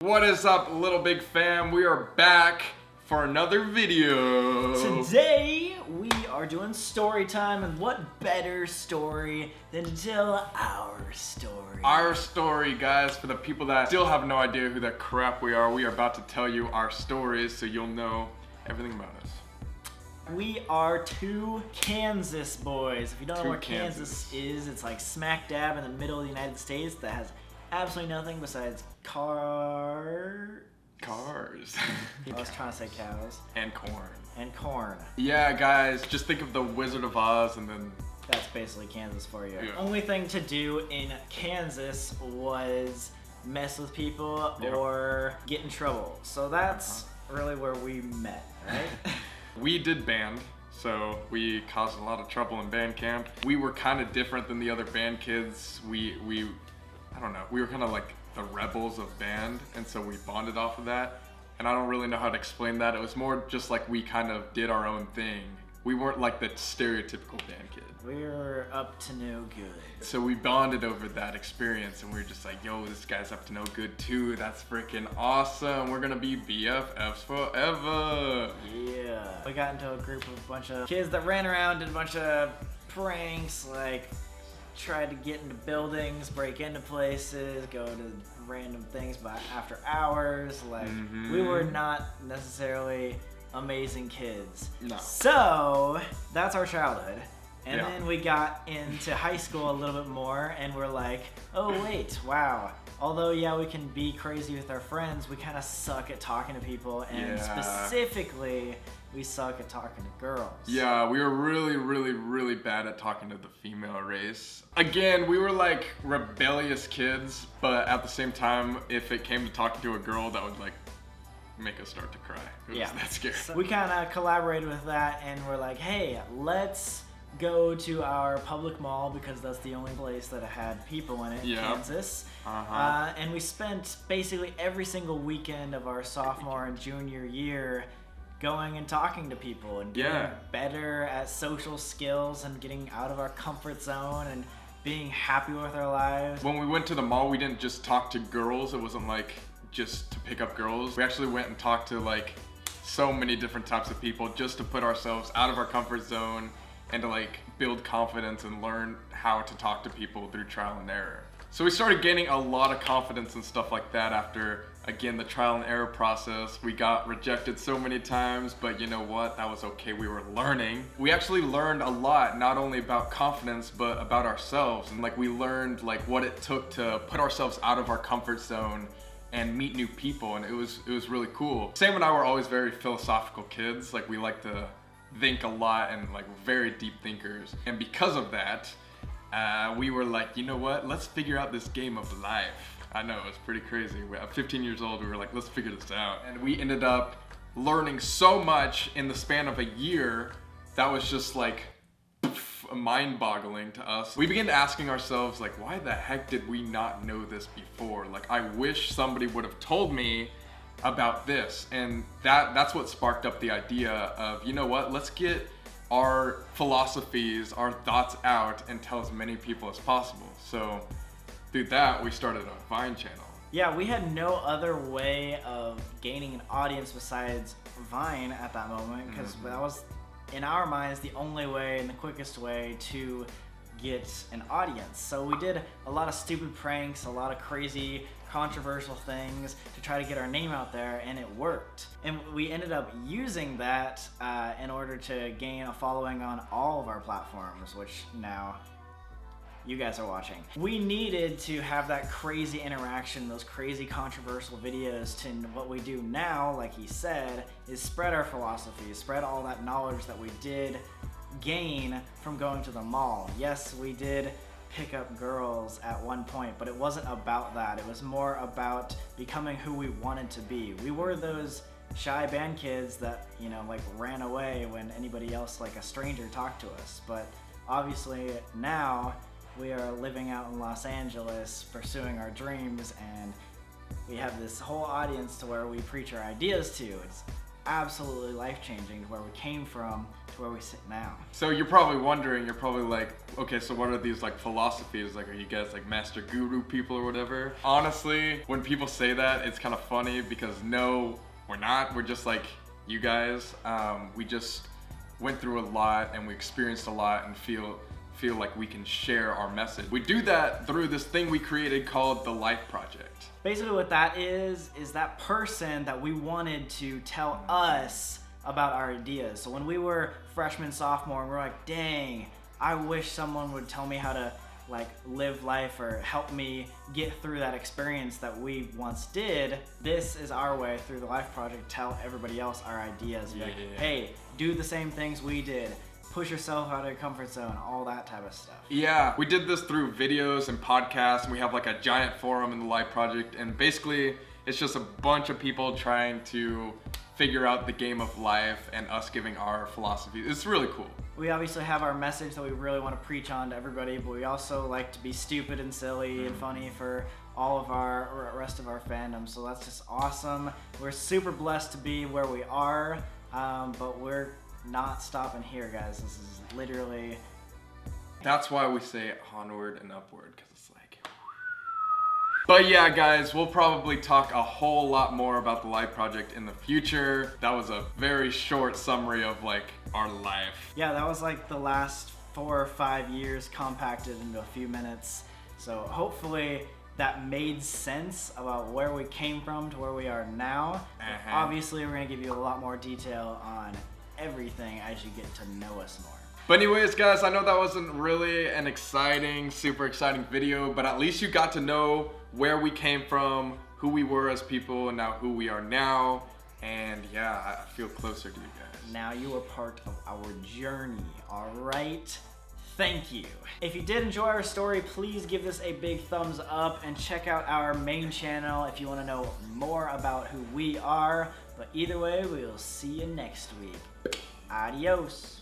What is up, Little Big Fam? We are back for another video. Today we are doing story time, and what better story than to tell our story? Our story, guys. For the people that still have no idea who the crap we are about to tell you our stories so you'll know everything about us. We are two Kansas boys. If you don't know Two where Kansas is, it's like smack dab in the middle of the United States that has absolutely nothing besides Cars. I was trying to say cows. And corn. And corn. Yeah, guys, just think of the Wizard of Oz and then... That's basically Kansas for you. Yeah. Only thing to do in Kansas was mess with people or get in trouble. So that's really where we met, right? We did band, so we caused a lot of trouble in band camp. We were kind of different than the other band kids. I don't know, we were kind of like the rebels of band, and so we bonded off of that. And I don't really know how to explain that. It was more just like we kind of did our own thing. We weren't like the stereotypical band kid. We were up to no good. So we bonded over that experience, and we were just like, yo, this guy's up to no good too. That's freaking awesome. We're gonna be BFFs forever. Yeah. We got into a group of a bunch of kids that ran around, did a bunch of pranks, like tried to get into buildings, break into places, go to random things by after hours. Like, we were not necessarily amazing kids. No. So that's our childhood. And then we got into high school a little bit more, and we're like, oh wait, wow. Although, yeah, we can be crazy with our friends, we kind of suck at talking to people, and specifically, we suck at talking to girls. Yeah, we were really bad at talking to the female race. Again, we were like rebellious kids, but at the same time, if it came to talking to a girl, that would like make us start to cry. It was that scary. So we kind of collaborated with that, and we're like, hey, let's go to our public mall because that's the only place that had people in it, Kansas. And we spent basically every single weekend of our sophomore and junior year going and talking to people and getting better at social skills and getting out of our comfort zone and being happy with our lives. When we went to the mall, we didn't just talk to girls. It wasn't like just to pick up girls. We actually went and talked to like so many different types of people just to put ourselves out of our comfort zone and to like build confidence and learn how to talk to people through trial and error. So we started gaining a lot of confidence and stuff like that after, again, the trial and error process. We got rejected so many times, but you know what? That was okay. We were learning. We actually learned a lot, not only about confidence, but about ourselves. And like we learned like what it took to put ourselves out of our comfort zone and meet new people, and it was really cool. Sam and I were always very philosophical kids. Like we like to think a lot and like very deep thinkers. And because of that, we were like, you know what? Let's figure out this game of life. I know, it's pretty crazy. At 15 years old, we were like, let's figure this out. And we ended up learning so much in the span of a year that was just like mind-boggling to us. We began asking ourselves like, why the heck did we not know this before? Like, I wish somebody would have told me about this. And that's what sparked up the idea of, you know what, let's get our philosophies, our thoughts out and tell as many people as possible. So through that, we started a Vine channel. Yeah, we had no other way of gaining an audience besides Vine at that moment, because that was, in our minds, the only way and the quickest way to get an audience. So we did a lot of stupid pranks, a lot of crazy controversial things to try to get our name out there, and it worked. And we ended up using that in order to gain a following on all of our platforms, which now you guys are watching. We needed to have that crazy interaction, those crazy controversial videos, to what we do now, like he said, is spread our philosophy, spread all that knowledge that we did gain from going to the mall. Yes, we did pick up girls at one point, but it wasn't about that. It was more about becoming who we wanted to be. We were those shy band kids that, you know, like ran away when anybody else, like a stranger, talked to us. But obviously now we are living out in Los Angeles pursuing our dreams, and we have this whole audience to where we preach our ideas to. It's absolutely life-changing to where we came from to where we sit now. So you're probably wondering, you're probably like, okay, so what are these like philosophies? Like, are you guys like master guru people or whatever? Honestly, when people say that, it's kind of funny because no, we're not. We're just like you guys. We just went through a lot and we experienced a lot and feel like we can share our message. We do that through this thing we created called the Life Project. Basically what that is that person that we wanted to tell us about our ideas. So when we were freshmen, sophomore, and we're like, dang, I wish someone would tell me how to like live life or help me get through that experience that we once did. This is our way through the Life Project, tell everybody else our ideas. Like, hey, do the same things we did. Push yourself out of your comfort zone, all that type of stuff. Yeah, we did this through videos and podcasts, and we have like a giant forum in the Life Project, and basically it's just a bunch of people trying to figure out the game of life and us giving our philosophy. It's really cool. We obviously have our message that we really want to preach on to everybody, but we also like to be stupid and silly and funny for all of our rest of our fandom, so that's just awesome. We're super blessed to be where we are, but we're not stopping here, guys. This is literally... That's why we say onward and upward, because it's like... But yeah, guys, we'll probably talk a whole lot more about the Life Project in the future. That was a very short summary of like our life. Yeah, that was like the last 4 or 5 years compacted into a few minutes. So hopefully that made sense about where we came from to where we are now. Obviously, we're gonna give you a lot more detail on everything as you get to know us more. But anyways, guys, I know that wasn't really an exciting, super exciting video, but at least you got to know where we came from, who we were as people, and now who we are now. And yeah, I feel closer to you guys. Now you are part of our journey, all right? Thank you. If you did enjoy our story, please give this a big thumbs up and check out our main channel if you want to know more about who we are. But either way, we'll see you next week. Adios.